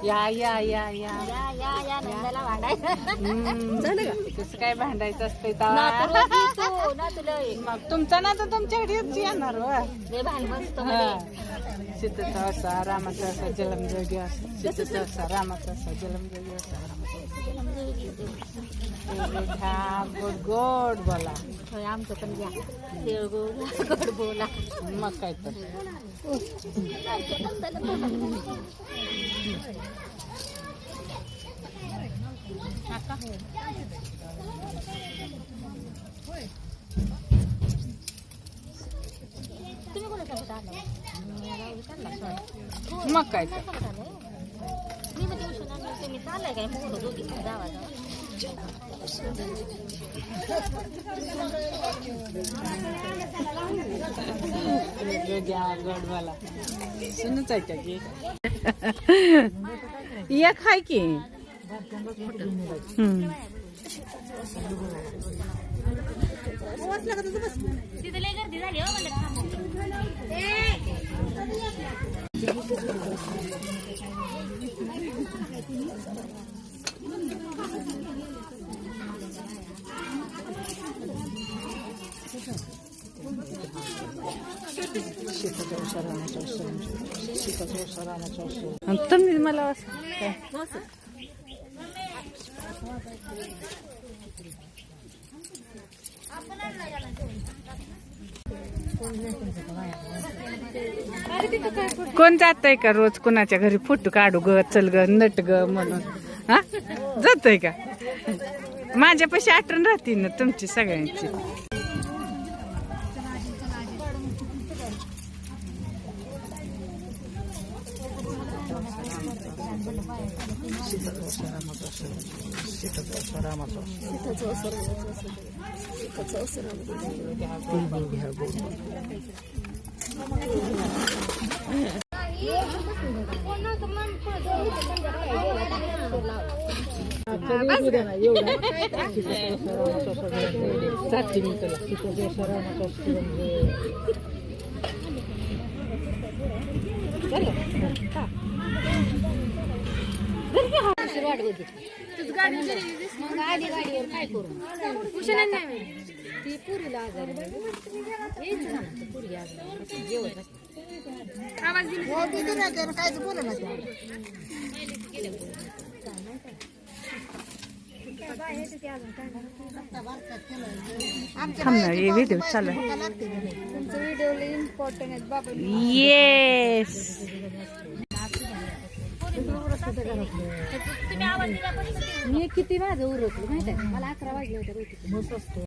या या या या कसं काय भांडायचं असतंय मग तुमचा ना तर तुमच्याकडे येणार सीतेचा असा रामाचा असा जलमजोगी असा सीतेचा असा रामाचा असा जलमजोगी असा हा गोड गोड बोला आमचं पण घ्या गोड बोला मग काय तर तुम्ही कोणासोबत आला मग काय तर मी म्हणजे तुम्ही चाललाय काय मोठं दोघी जावा गोडवाला सुनच आहे का की एक आहे की तिथे लय गर्दी झाली हो तुम्ही मला कोण जातय का रोज कोणाच्या घरी फोटो काढू ग चल ग नट ग म्हणून हा जातय का माझ्यापाशी आठवण राहते ना तुमची सगळ्यांची गाडीवर काय करू ती पुरीला आजार पुरी आजार जेवत कायच बोल ना व्हिडिओ चालू व्हिडिओ इम्पॉर्टंट आहे बाबा येस मी किती माझं उरकलं माहिती आहे मला 11 वाजले होते